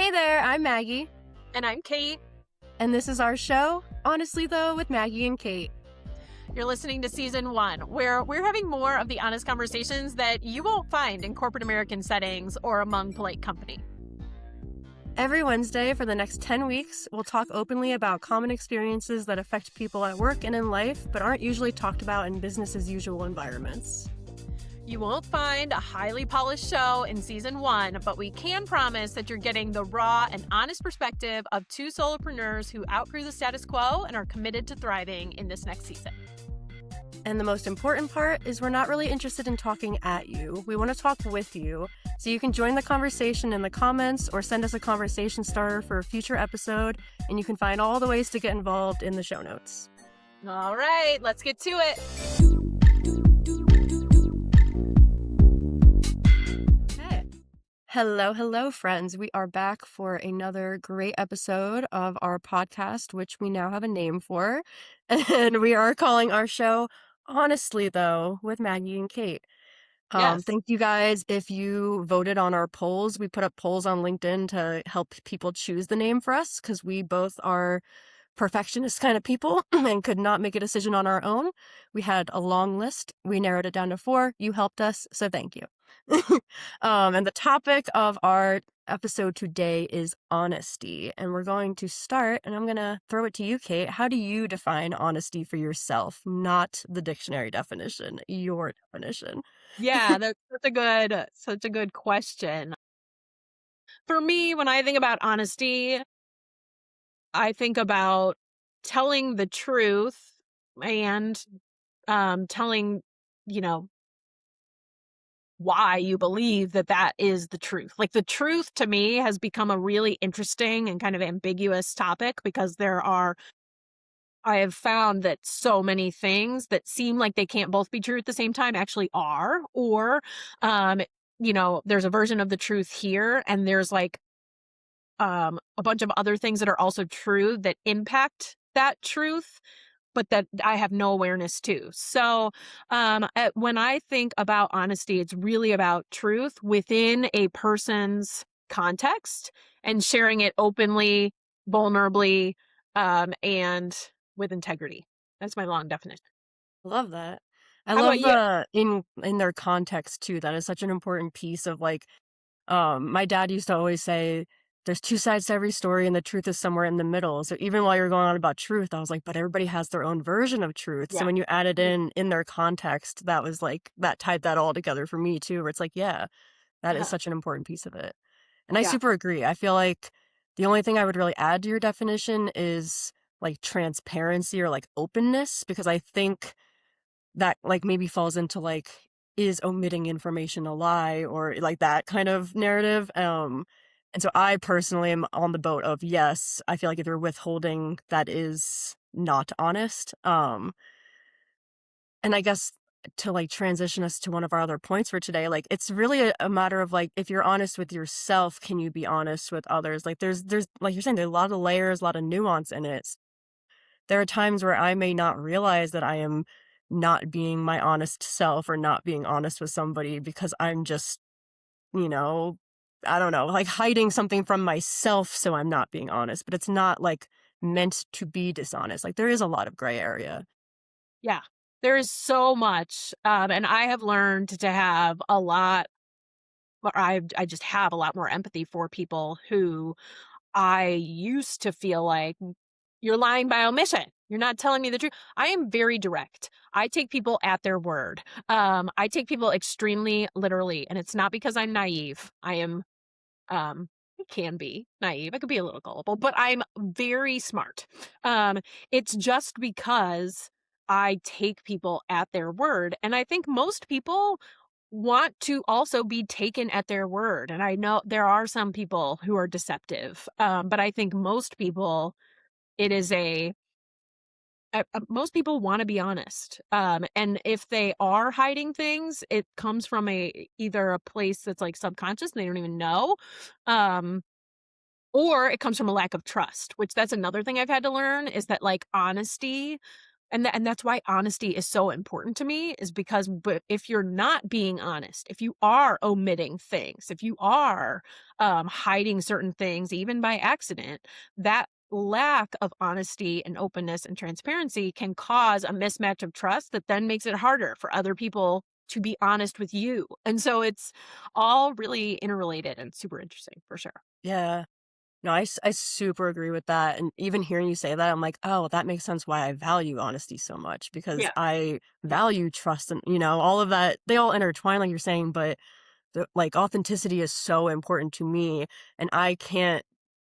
Hey there, I'm Maggie. And I'm Kait. And this is our show, Honestly Though, with Maggie and Kait. You're listening to Season 1, where we're having more of the honest conversations that you won't find in corporate American settings or among polite company. Every Wednesday for the next 10 weeks, we'll talk openly about common experiences that affect people at work and in life, but aren't usually talked about in business-as-usual environments. You won't find a highly polished show in Season 1, but we can promise that you're getting the raw and honest perspective of two solopreneurs who outgrew the status quo and are committed to thriving in this next season. And the most important part is we're not really interested in talking at you. We want to talk with you, so you can join the conversation in the comments or send us a conversation starter for a future episode, and you can find all the ways to get involved in the show notes. All right, let's get to it. Hello, friends. We are back for another great episode of our podcast, which we now have a name for. And we are calling our show Honestly Though with Maggie and Kait. Yes. Thank you guys if you voted on our polls. We put up polls on LinkedIn to help people choose the name for us because we both are perfectionist kind of people and could not make a decision on our own. We had a long list. We narrowed it down to 4. You helped us, so thank you. And the topic of our episode today is honesty. And we're going to start, and I'm going to throw it to you, Kait. How do you define honesty for yourself? Not the dictionary definition, your definition. Yeah, that's such a good question. For me, when I think about honesty, I think about telling the truth and telling, why you believe that is the truth. Like, the truth to me has become a really interesting and kind of ambiguous topic because I have found that so many things that seem like they can't both be true at the same time actually are, or, there's a version of the truth here and there's like a bunch of other things that are also true that impact that truth, but that I have no awareness to. So when I think about honesty, it's really about truth within a person's context and sharing it openly, vulnerably, and with integrity. That's my long definition. Love that. I How love about you? in their context too. That is such an important piece of like, my dad used to always say, there's 2 sides to every story and the truth is somewhere in the middle. So even while you're going on about truth, I was like, but everybody has their own version of truth. Yeah. So when you added in their context, that was like, that tied that all together for me too, where it's like, yeah, that is such an important piece of it. And I super agree. I feel like the only thing I would really add to your definition is like transparency or like openness, because I think that like maybe falls into like, is omitting information a lie or like that kind of narrative. And so I personally am on the boat of, yes, I feel like if you're withholding, that is not honest. And I guess to like transition us to one of our other points for today, like it's really a matter of like, if you're honest with yourself, can you be honest with others? Like there's like you're saying, there's a lot of layers, a lot of nuance in it. There are times where I may not realize that I am not being my honest self or not being honest with somebody because I'm just, I don't know, like hiding something from myself so I'm not being honest, but it's not like meant to be dishonest. Like there is a lot of gray area. Yeah, there is so much. And I have learned to have a lot, or I just have a lot more empathy for people who I used to feel like, you're lying by omission. You're not telling me the truth. I am very direct. I take people at their word. I take people extremely literally, and it's not because I'm naive. I can be naive. I could be a little gullible, but I'm very smart. It's just because I take people at their word. And I think most people want to also be taken at their word. And I know there are some people who are deceptive, but I think most people, it is most people want to be honest. And if they are hiding things, it comes from either a place that's like subconscious and they don't even know, or it comes from a lack of trust, which that's another thing I've had to learn, is that like honesty And that's why honesty is so important to me, is because but if you're not being honest, if you are omitting things, if you are, hiding certain things, even by accident, that lack of honesty and openness and transparency can cause a mismatch of trust that then makes it harder for other people to be honest with you. And so it's all really interrelated and super interesting for sure. Yeah. No, I super agree with that, and even hearing you say that, I'm like, "Oh, that makes sense why I value honesty so much because Yeah. I value trust and, all of that, they all intertwine like you're saying, but like, authenticity is so important to me, and I can't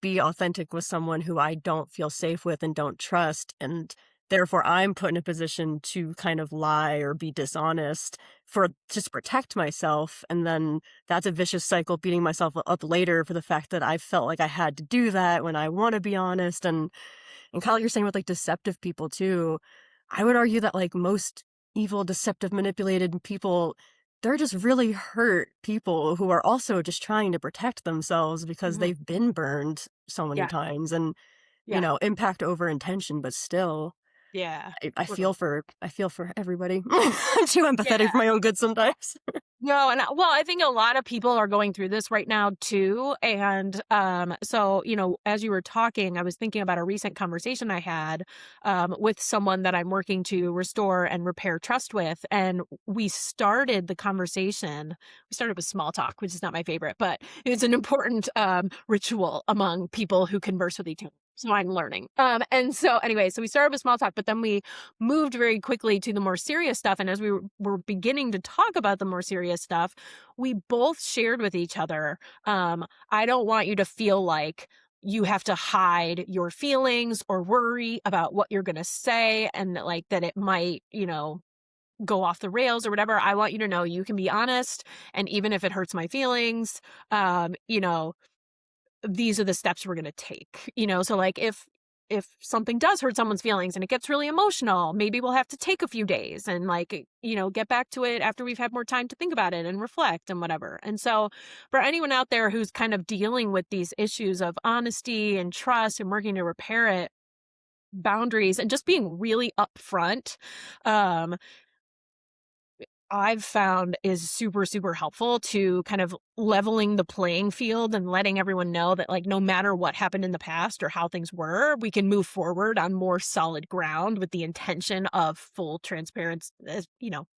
be authentic with someone who I don't feel safe with and don't trust, and therefore, I'm put in a position to kind of lie or be dishonest for just to protect myself, and then that's a vicious cycle beating myself up later for the fact that I felt like I had to do that when I wanna be honest, and kinda like you're saying with, like, deceptive people too, I would argue that, like, most evil, deceptive, manipulated people, they're just really hurt people who are also just trying to protect themselves because Mhm. they've been burned so many Yeah. times and, Yeah. impact over intention, but still, Yeah. I Totally. feel for everybody. I'm too empathetic Yeah. for my own good sometimes. No, and well, I think a lot of people are going through this right now too. And so, as you were talking, I was thinking about a recent conversation I had with someone that I'm working to restore and repair trust with. And we started the conversation. We started with small talk, which is not my favorite, but it's an important ritual among people who converse with each other. So I'm learning. And so anyway, so we started with small talk, but then we moved very quickly to the more serious stuff. And as we were beginning to talk about the more serious stuff, we both shared with each other, I don't want you to feel like you have to hide your feelings or worry about what you're going to say and that, like, that it might, go off the rails or whatever. I want you to know you can be honest. And even if it hurts my feelings, these are the steps we're going to take, so like if something does hurt someone's feelings and it gets really emotional, maybe we'll have to take a few days and, like, get back to it after we've had more time to think about it and reflect and whatever. And so for anyone out there who's kind of dealing with these issues of honesty and trust and working to repair it, boundaries and just being really upfront, um I've found is super, super helpful to kind of leveling the playing field and letting everyone know that, like, no matter what happened in the past or how things were, we can move forward on more solid ground with the intention of full transparency,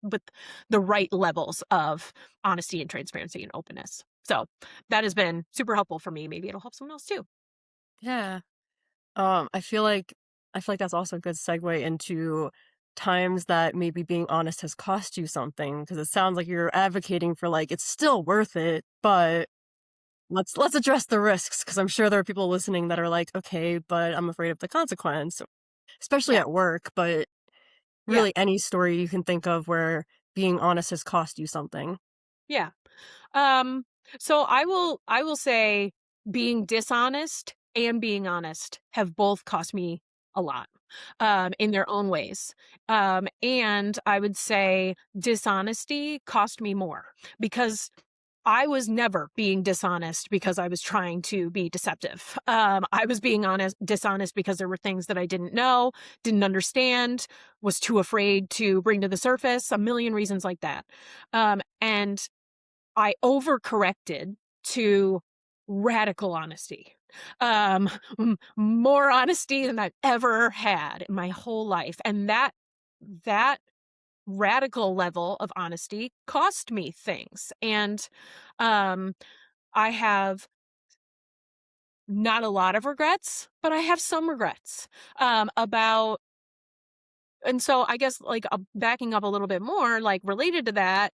with the right levels of honesty and transparency and openness. So that has been super helpful for me. Maybe it'll help someone else too. Yeah. I feel like that's also a good segue into times that maybe being honest has cost you something because it sounds like you're advocating for like it's still worth it, but let's address the risks because I'm sure there are people listening that are like, okay, but I'm afraid of the consequence, especially Yeah. at work, but Yeah. really any story you can think of where being honest has cost you something. Yeah. Um, so I will say being dishonest and being honest have both cost me a lot, in their own ways. And I would say dishonesty cost me more because I was never being dishonest because I was trying to be deceptive. I was being dishonest because there were things that I didn't know, didn't understand, was too afraid to bring to the surface, a million reasons like that. And I overcorrected to radical honesty. More honesty than I've ever had in my whole life. And that radical level of honesty cost me things. And um I have not a lot of regrets, but I have some regrets about. And so I guess, like, backing up a little bit more, like, related to that,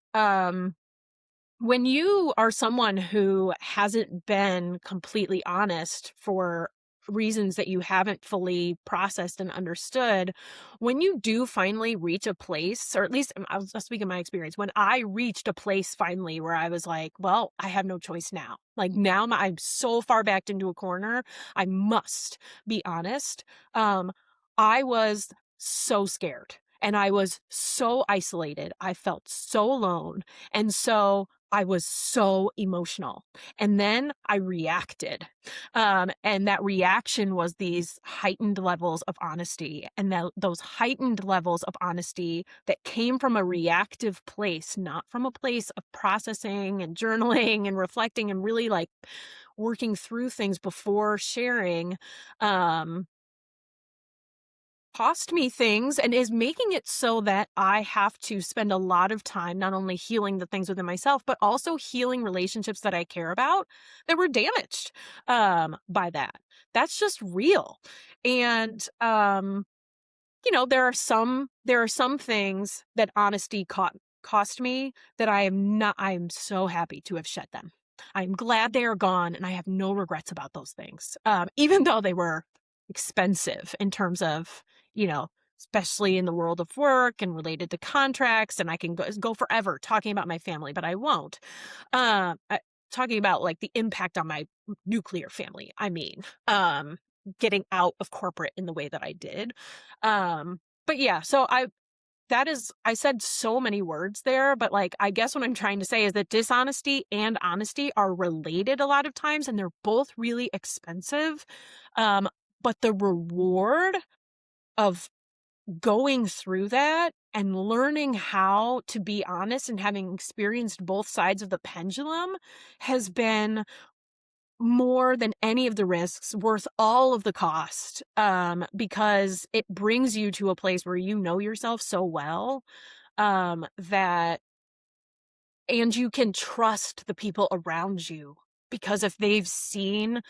when you are someone who hasn't been completely honest for reasons that you haven't fully processed and understood, when you do finally reach a place, or at least I'll speak in my experience, when I reached a place finally where I was like, well, I have no choice now. Like, now I'm so far backed into a corner, I must be honest. Um, I was so scared and I was so isolated. I felt so alone. And so I was so emotional, and then I reacted, and that reaction was these heightened levels of honesty, and those heightened levels of honesty that came from a reactive place, not from a place of processing and journaling and reflecting and really, like, working through things before sharing, um, cost me things and is making it so that I have to spend a lot of time not only healing the things within myself, but also healing relationships that I care about that were damaged by that. That's just real. And there are some things that honesty cost me that I'm so happy to have shed them. I'm glad they are gone and I have no regrets about those things. Even though they were expensive in terms of, you know, especially in the world of work and related to contracts, and I can go forever talking about my family, but I won't. Talking about like the impact on my nuclear family. I mean, getting out of corporate in the way that I did. But yeah, so I said so many words there, but like I guess what I'm trying to say is that dishonesty and honesty are related a lot of times and they're both really expensive. Um, but the reward of going through that and learning how to be honest and having experienced both sides of the pendulum has been more than any of the risks, worth all of the cost, because it brings you to a place where you know yourself so well, that and you can trust the people around you, because if they've seen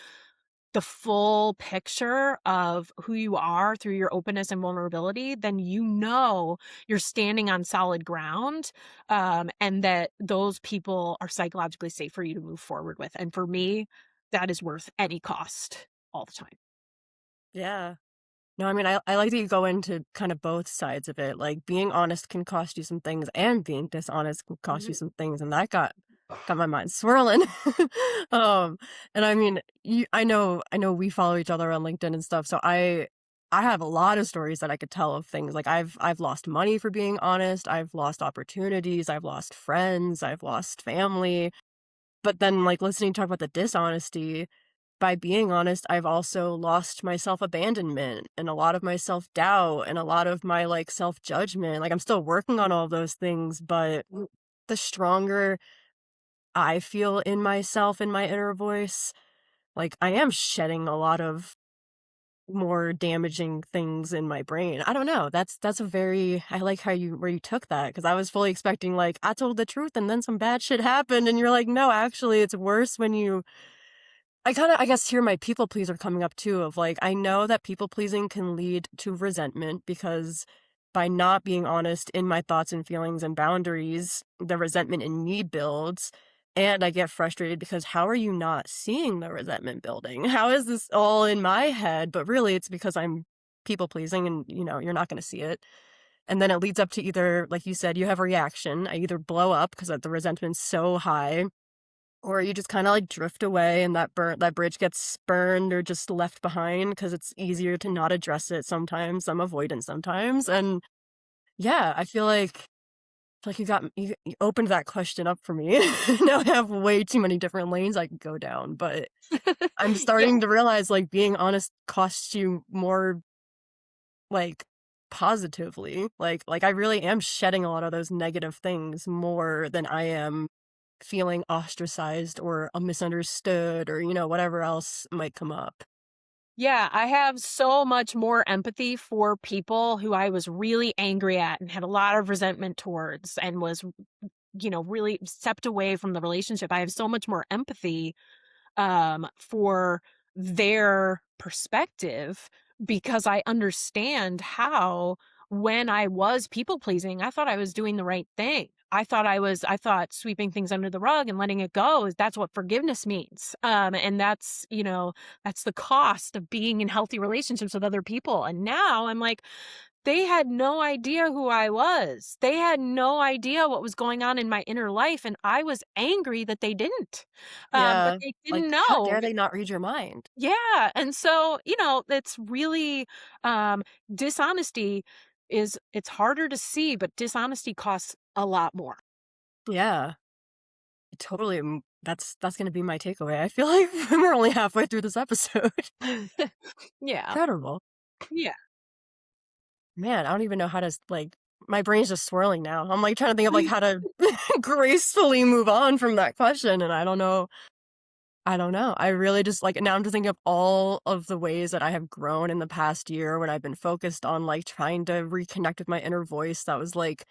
the full picture of who you are through your openness and vulnerability, then you know you're standing on solid ground, and that those people are psychologically safe for you to move forward with. And for me, that is worth any cost all the time. Yeah. No, I mean, I like that you go into kind of both sides of it. Like being honest can cost you some things, and being dishonest can cost you Mhm. some things, and that got my mind swirling. um, and I mean, I know we follow each other on LinkedIn and stuff, so I have a lot of stories that I could tell of things like I've lost money for being honest, I've lost opportunities, I've lost friends, I've lost family. But then, like, listening to talk about the dishonesty, by being honest, I've also lost my self-abandonment and a lot of my self-doubt and a lot of my, like, self-judgment. Like, I'm still working on all those things, but the stronger I feel in myself, in my inner voice, like, I am shedding a lot of more damaging things in my brain. I don't know. That's a very I like how you where you took that, because I was fully expecting, like, I told the truth and then some bad shit happened, and you're like, "No, actually, it's worse when you." I guess here my people pleaser coming up too of like, I know that people pleasing can lead to resentment because by not being honest in my thoughts and feelings and boundaries, the resentment in me builds. And I get frustrated because how are you not seeing the resentment building? How is this all in my head? But really it's because I'm people pleasing and you're not going to see it. And then it leads up to either, like you said, you have a reaction. I either blow up because the resentment's so high, or you just kinda, like, drift away and that bridge gets burned or just left behind because it's easier to not address it sometimes. I'm avoidant sometimes, and yeah, I feel like you opened that question up for me. Now I have way too many different lanes I could go down, but I'm Yeah. starting to realize, like, being honest costs you more, like, positively. Like, I really am shedding a lot of those negative things more than I am feeling ostracized or misunderstood or, whatever else might come up. Yeah, I have so much more empathy for people who I was really angry at and had a lot of resentment towards and was, really stepped away from the relationship. I have so much more empathy for their perspective because I understand how when I was people pleasing, I thought I was doing the right thing. I thought sweeping things under the rug and letting it go is that's what forgiveness means. And that's the cost of being in healthy relationships with other people. And now I'm like, they had no idea who I was. They had no idea what was going on in my inner life, and I was angry that they didn't. But Yeah, they didn't like, how know. dare they not read your mind? Yeah, and so, it's really, dishonesty it's harder to see, but dishonesty costs a lot more. Yeah, Totally. That's going to be my takeaway. I feel like we're only halfway through this episode. Yeah. Incredible. Yeah. Man, I don't even know how to like my brain's just swirling now. I'm like trying to think of like how to gracefully move on from that question and I don't know. I don't know. I really just like now I'm just thinking of all of the ways that I have grown in the past year when I've been focused on like trying to reconnect with my inner voice. That was like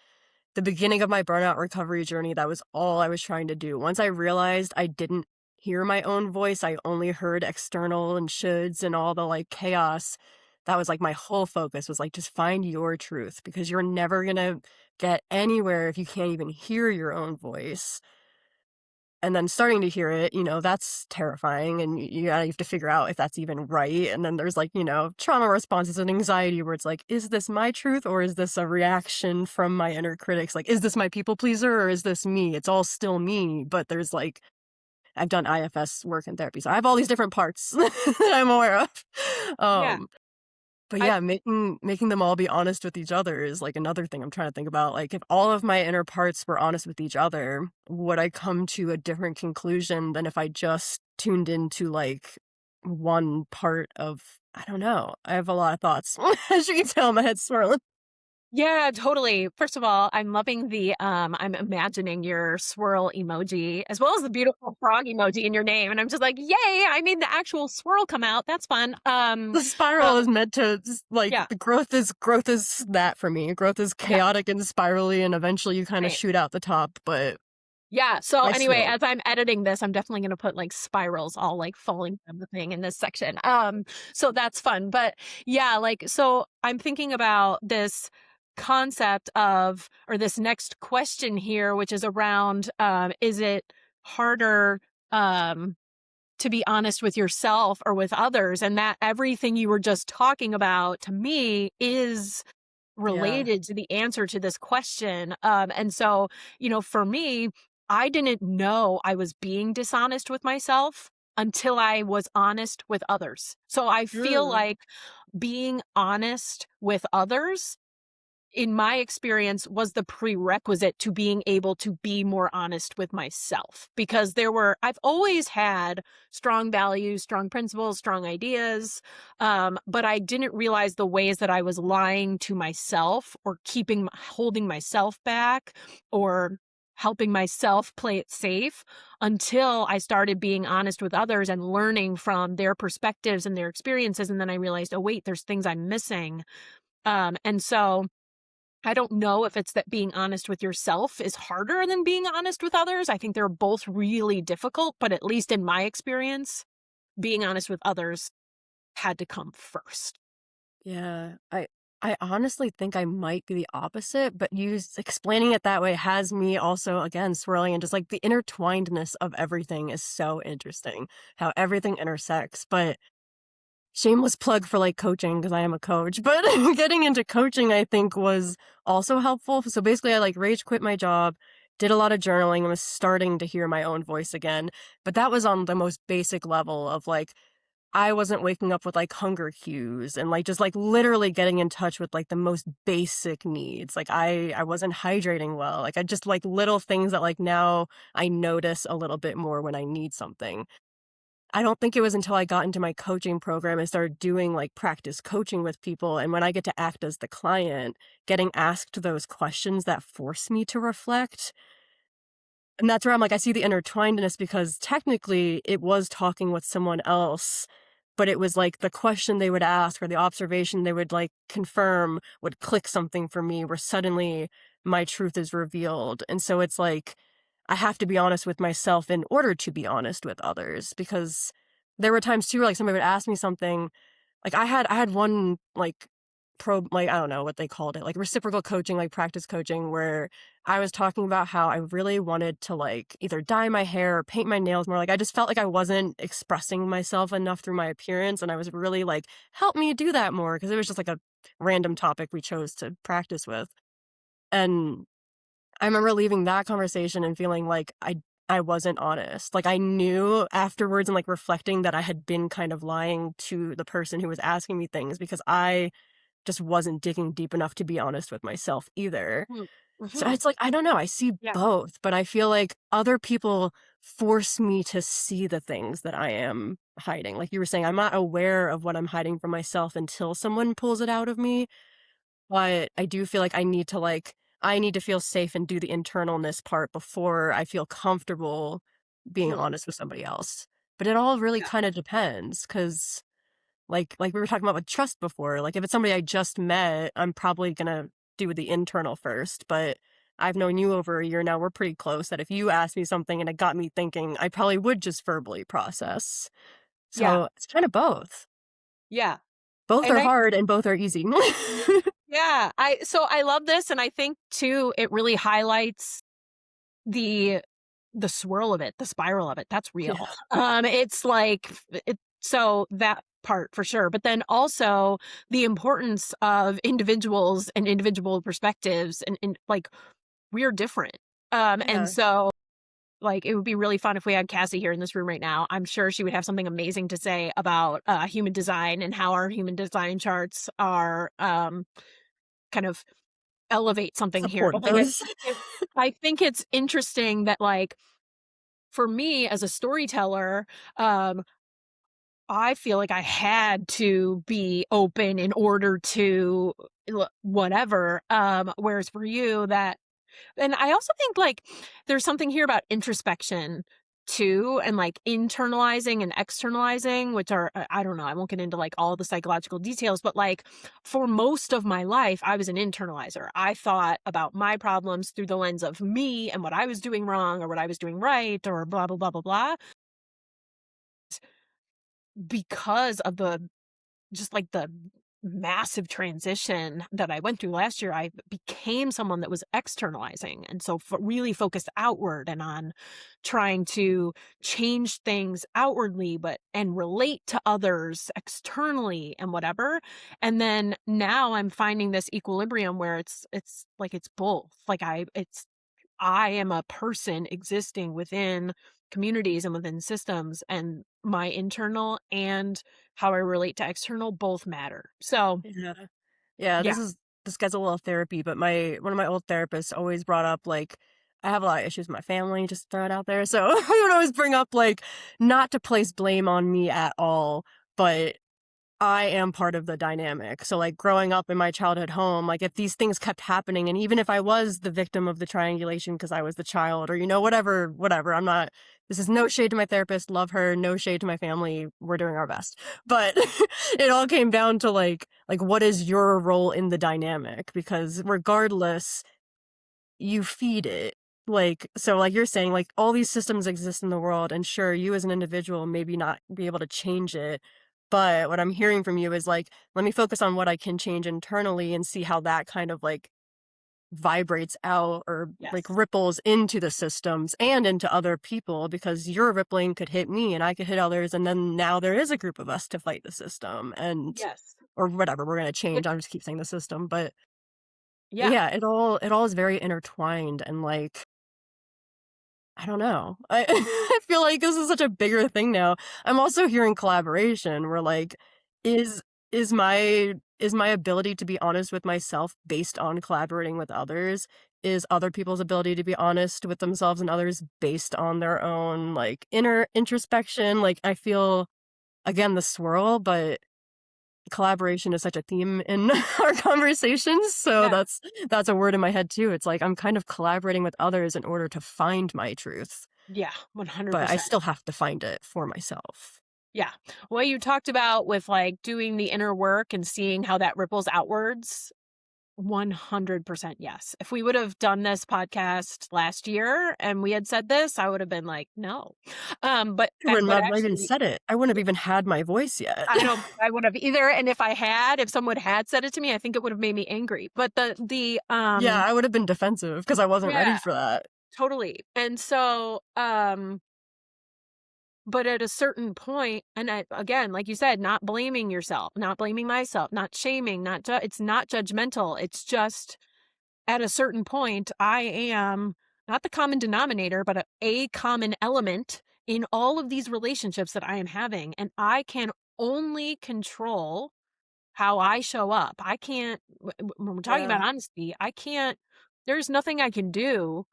the beginning of my burnout recovery journey. That was all I was trying to do. Once I realized I didn't hear my own voice, I only heard external and shoulds and all the like chaos. That was like my whole focus was like just find your truth because you're never going to get anywhere if you can't even hear your own voice. And then starting to hear it, that's terrifying. And you have to figure out if that's even right. And then there's like, trauma responses and anxiety where it's like, is this my truth or is this a reaction from my inner critics? Like, is this my people pleaser or is this me? It's all still me. But there's like, I've done IFS work in therapy. So I have all these different parts that I'm aware of. Yeah. But I yeah, making them all be honest with each other is like another thing I'm trying to think about. Like if all of my inner parts were honest with each other, would I come to a different conclusion than if I just tuned into like one part of I don't know. I have a lot of thoughts. As you can tell, my head's swirling. Yeah, totally. First of all, I'm loving I'm imagining your swirl emoji as well as the beautiful frog emoji in your name. And I'm just like, yay, I made the actual swirl come out. That's fun. The Uh, spiral is meant to like yeah, the growth is that for me. Growth is yeah, chaotic and spirally and eventually you kind of right. shoot out the top, but Yeah. So I anyway, swirl. as I'm editing this, I'm definitely going to put like spirals all like falling from the thing in this section. So that's fun. But yeah, like, so I'm thinking about this concept of, or this next question here, which is around, is it harder, um, to be honest with yourself or with others? And that everything you were just talking about to me is Yeah. related to the answer to this question. And so, for me, I didn't know I was being dishonest with myself until I was honest with others. So I feel Mm. like being honest with others in my experience was the prerequisite to being able to be more honest with myself because I've always had strong values, strong principles, strong ideas, but I didn't realize the ways that I was lying to myself or holding myself back or helping myself play it safe until I started being honest with others and learning from their perspectives and their experiences. And then I realized, oh wait, there's things I'm missing. And so I don't know if it's that being honest with yourself is harder than being honest with others. I think they're both really difficult, but at least in my experience, being honest with others had to come first. Yeah, I honestly think I might be the opposite, but explaining it that way has me also again swirling and just like the intertwinedness of everything is so interesting. How everything intersects. But shameless plug for like coaching because I am a coach, but getting into coaching I think was also helpful. So basically I like rage quit my job, did a lot of journaling and was starting to hear my own voice again. But that was on the most basic level of like I wasn't waking up with like hunger cues and like just like literally getting in touch with like the most basic needs. Like I wasn't hydrating well. Like I just like little things that like now I notice a little bit more when I need something. I don't think it was until I got into my coaching program and started doing like practice coaching with people and when I get to act as the client, getting asked those questions that force me to reflect. And that's where I'm like, I see the intertwinedness because technically it was talking with someone else, but it was like the question they would ask or the observation they would like confirm would click something for me where suddenly my truth is revealed. And so it's like, I have to be honest with myself in order to be honest with others because there were times too, where, like somebody would ask me something like I had one like like I don't know what they called it, like reciprocal coaching, like practice coaching where I was talking about how I really wanted to like either dye my hair or paint my nails more. Like I just felt like I wasn't expressing myself enough through my appearance and I was really like help me do that more because it was just like a random topic we chose to practice with. And I remember leaving that conversation and feeling like I wasn't honest. Like I knew afterwards and like reflecting that I had been kind of lying to the person who was asking me things because I just wasn't digging deep enough to be honest with myself either. So Mhm. it's like, I don't know, I see Yeah. both, but I feel like other people force me to see the things that I am hiding. Like you were saying, I'm not aware of what I'm hiding from myself until someone pulls it out of me. But I do feel like I need to feel safe and do the internalness part before I feel comfortable being Mhm. honest with somebody else. But it all really Yeah. kind of depends because like we were talking about with trust before, like if it's somebody I just met, I'm probably gonna do the internal first. But I've known you over a year now. We're pretty close that if you asked me something and it got me thinking, I probably would just verbally process. Yeah. So it's kind of both. Yeah. Both And are hard and both are easy. I love this, and I think too it really highlights the swirl of it, the spiral of it. That's real. Yeah. It's like it so that part for sure, but then also the importance of individuals and individual perspectives and like we're different. And Yeah. so like it would be really fun if we had Cassie here in this room right now. I'm sure she would have something amazing to say about human design and how our human design charts are kind of elevate something here. But Support like those. I think it's interesting that like for me as a storyteller, um, I feel like I had to be open in order to whatever. Whereas for you, that and I also think like there's something here about introspection too, and like internalizing and externalizing, which are I don't know, I won't get into like all the psychological details, but like for most of my life, I was an internalizer. I thought about my problems through the lens of me and what I was doing wrong or what I was doing right or blah blah blah blah blah. Because of the just like the massive transition that I went through last year, I became someone that was externalizing. And so really focused outward and on trying to change things outwardly, but and relate to others externally and whatever. And then now I'm finding this equilibrium where it's like it's both. Like I am a person existing within communities and within systems, and my internal and how I relate to external both matter. So, Yeah. Yeah, yeah. this gets a little therapy, but my one of my old therapists always brought up like I have a lot of issues with my family, just throw it out there. So I would always bring up like not to place blame on me at all, but I am part of the dynamic. So, like, growing up in my childhood home, like, if these things kept happening, and even if I was the victim of the triangulation because I was the child or, whatever, I'm not, this is no shade to my therapist, love her, no shade to my family, we're doing our best. But it all came down to, what is your role in the dynamic? Because regardless, you feed it. Like you're saying, like all these systems exist in the world, and sure, you as an individual maybe not be able to change it. But what I'm hearing from you is like, let me focus on what I can change internally and see how that kind of like vibrates out or like Yes. ripples into the systems and into other people because your rippling could hit me and I could hit others. And then now there is a group of us to fight the system and Yes. or whatever we're going to It, change. I'm just keep saying the system, but yeah. yeah, it all is very intertwined and like I don't know. I I feel like this is such a bigger thing now. I'm also hearing collaboration where like is is my ability to be honest with myself based on collaborating with others? Is other people's ability to be honest with themselves and others based on their own like inner introspection? Like I feel again the swirl, but collaboration is such a theme in our conversations. So Yeah. that's a word in my head too. It's like I'm kind of collaborating with others in order to find my truth, Yeah. but I 100%. still have to find it for myself. Yeah. What you talked about with like doing the inner work and seeing how that ripples outwards, 100% yes. If we would have done this podcast last year and we had said this, I would have been like, no. I wouldn't But have even actually said it. I wouldn't have even had my voice yet. I don't I would have either, and if someone had said it to me, I think it would have made me angry. But Yeah, I would have been defensive because I wasn't ready yeah, for that. totally. And so, but at a certain point, and again, like you said, not blaming yourself, not blaming myself, not shaming, it's not judgmental. It's just at a certain point, I am not the common denominator, but a common element in all of these relationships that I am having. And I can only control how I show up. I can't, when we're talking Yeah. about honesty, I can't. there's nothing I can do.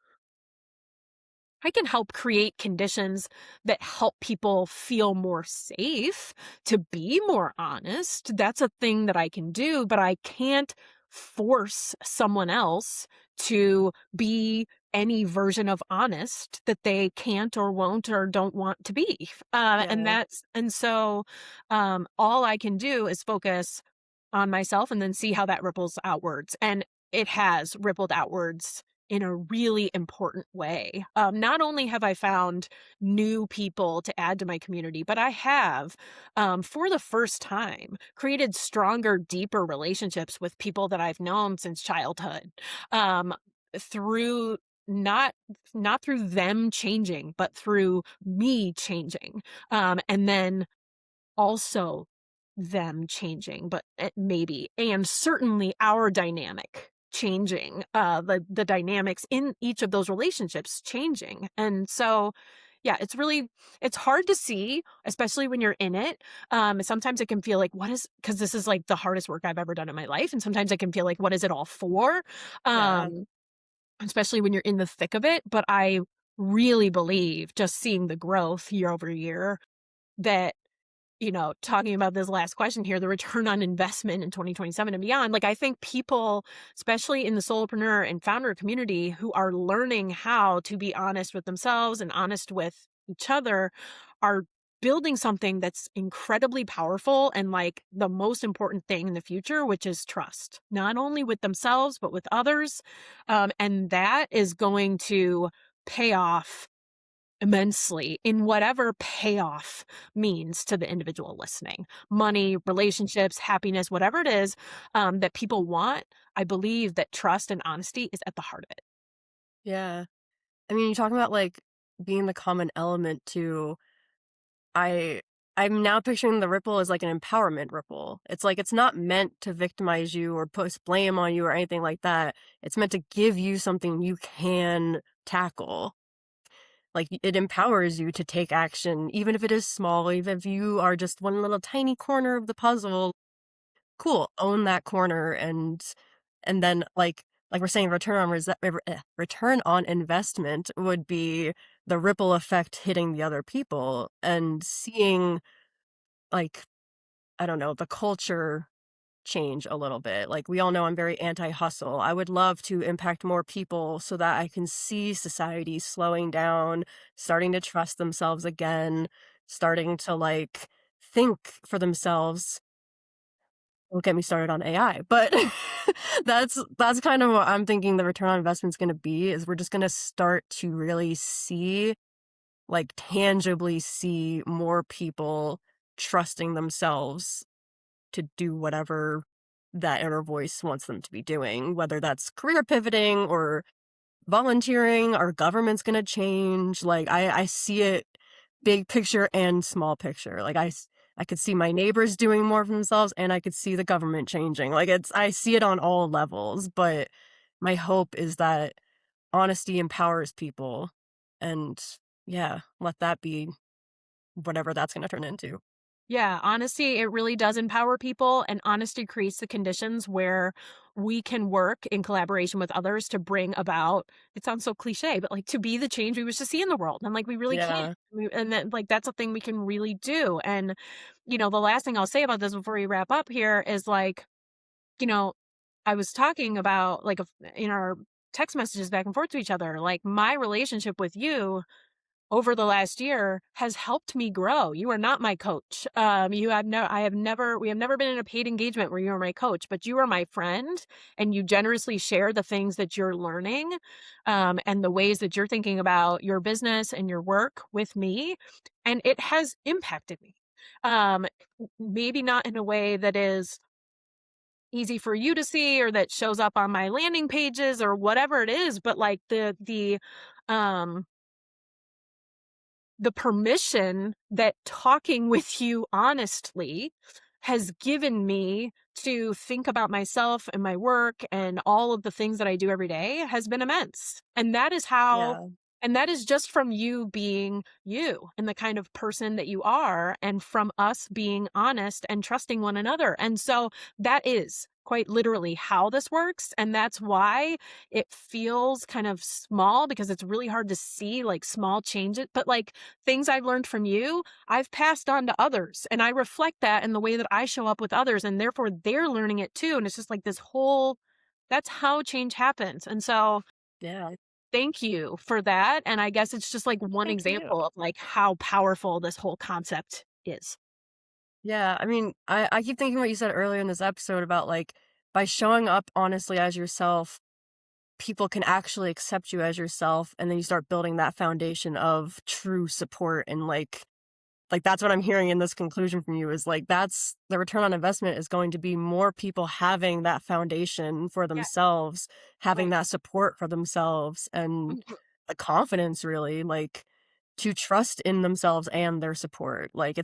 I can help create conditions that help people feel more safe to be more honest. That's a thing that I can do, but I can't force someone else to be any version of honest that they can't or won't or don't want to be. Yeah. All I can do is focus on myself and then see how that ripples outwards. And it has rippled outwards in a really important way. Not only have I found new people to add to my community, but I have, for the first time, created stronger, deeper relationships with people that I've known since childhood, um, through not not through them changing, but through me changing, and then also them changing, but maybe, and certainly our dynamic changing, the dynamics in each of those relationships changing. And so, yeah, it's hard to see, especially when you're in it. Sometimes it can feel like, because this is like the hardest work I've ever done in my life. And sometimes it can feel like, what is it all for? Yeah. Um, Especially when you're in the thick of it. But I really believe, just seeing the growth year over year, that, talking about this last question here, the return on investment in 2027 and beyond, like, I think people, especially in the solopreneur and founder community, who are learning how to be honest with themselves and honest with each other, are building something that's incredibly powerful and like the most important thing in the future, which is trust, not only with themselves, but with others. And that is going to pay off immensely in whatever payoff means to the individual listening. Money, relationships, happiness, whatever it is, that people want. I believe that trust and honesty is at the heart of it. Yeah. I mean, you're talking about, like, being the common element too. I I'm now picturing the ripple as, like, an empowerment ripple. It's like, it's not meant to victimize you or put blame on you or anything like that. It's meant to give you something you can tackle. Like, it empowers you to take action, even if it is small, even if you are just one little tiny corner of the puzzle. Cool, own that corner, and then, like we're saying, return on investment would be the ripple effect hitting the other people and seeing, like, I don't know, the culture change a little bit. Like, we all know I'm very anti-hustle. I would love to impact more people so that I can see society slowing down, starting to trust themselves again, starting to, like, think for themselves. Don't get me started on AI, but that's kind of what I'm thinking the return on investment's gonna be, is we're just gonna start to really see, like, tangibly see more people trusting themselves to do whatever that inner voice wants them to be doing, whether that's career pivoting or volunteering. Our government's gonna change. Like, I see it big picture and small picture. Like, I could see my neighbors doing more for themselves, and I could see the government changing. Like, I see it on all levels, but my hope is that honesty empowers people, and yeah, let that be whatever that's gonna turn into. Yeah, honesty, it really does empower people, and honesty creates the conditions where we can work in collaboration with others to bring about, it sounds so cliche, but like to be the change we wish to see in the world. And like we really can. Yeah. And then like that's a thing we can really do. And the last thing I'll say about this before we wrap up here is like, you know, I was talking about like in our text messages back and forth to each other, like my relationship with you over the last year has helped me grow. You are not my coach. You have no, I have never, we have never been in a paid engagement where you are my coach, but you are my friend, and you generously share the things that you're learning, and the ways that you're thinking about your business and your work with me. And it has impacted me. Um, Maybe not in a way that is easy for you to see or that shows up on my landing pages or whatever it is, but like um, the permission that talking with you honestly has given me to think about myself and my work and all of the things that I do every day has been immense. Yeah. And that is just from you being you and the kind of person that you are, and from us being honest and trusting one another. And so that is quite literally how this works. And that's why it feels kind of small, because it's really hard to see like small changes. But like things I've learned from you, I've passed on to others. And I reflect that in the way that I show up with others. And therefore they're learning it too. And it's just like this whole, that's how change happens. And so Yeah. thank you for that. And I guess it's just like one Thank you. example of like how powerful this whole concept is. Yeah, I mean, I keep thinking what you said earlier in this episode about like by showing up honestly as yourself, people can actually accept you as yourself, and then you start building that foundation of true support and like that's what I'm hearing in this conclusion from you is like that's the return on investment is going to be more people having that foundation for Yeah. themselves, having Right. that support for themselves and Mhm. the confidence really like to trust in themselves and their support. Like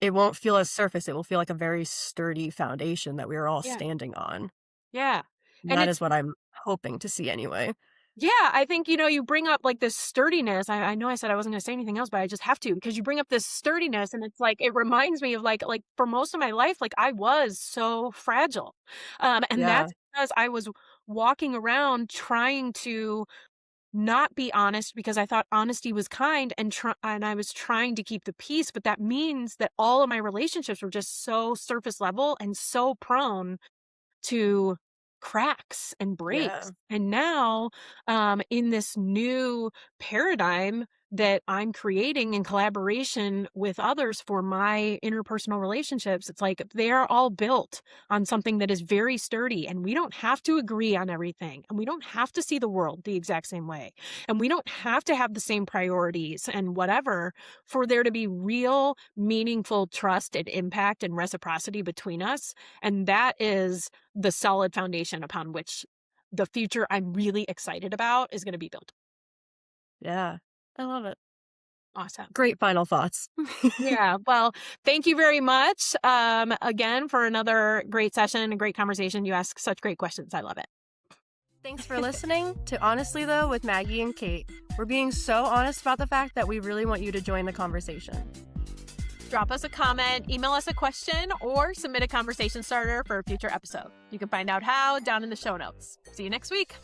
it won't feel as surface. It will feel like a very sturdy foundation that we are all Yeah. standing on. Yeah. And And that it's, is what I'm hoping to see anyway. yeah, I think, you bring up like this sturdiness. I know I said I wasn't going to say anything else, but I just have to, because you bring up this sturdiness, and it's like, it reminds me of like for most of my life, like I was so fragile. And Yeah. that's because I was walking around trying to not be honest because I thought honesty was kind, and I was trying to keep the peace, but that means that all of my relationships were just so surface level and so prone to cracks and breaks. Yeah. And now, in this new paradigm that I'm creating in collaboration with others for my interpersonal relationships, it's like they're all built on something that is very sturdy, and we don't have to agree on everything, and we don't have to see the world the exact same way, and we don't have to have the same priorities and whatever for there to be real, meaningful trust and impact and reciprocity between us. And that is the solid foundation upon which the future I'm really excited about is going to be built. Yeah. I love it. Awesome. Great final thoughts. Yeah. Well, thank you very much again for another great session and great conversation. You ask such great questions. I love it. Thanks for listening to Honestly Though with Maggie and Kait. We're being so honest about the fact that we really want you to join the conversation. Drop us a comment, email us a question, or submit a conversation starter for a future episode. You can find out how down in the show notes. See you next week.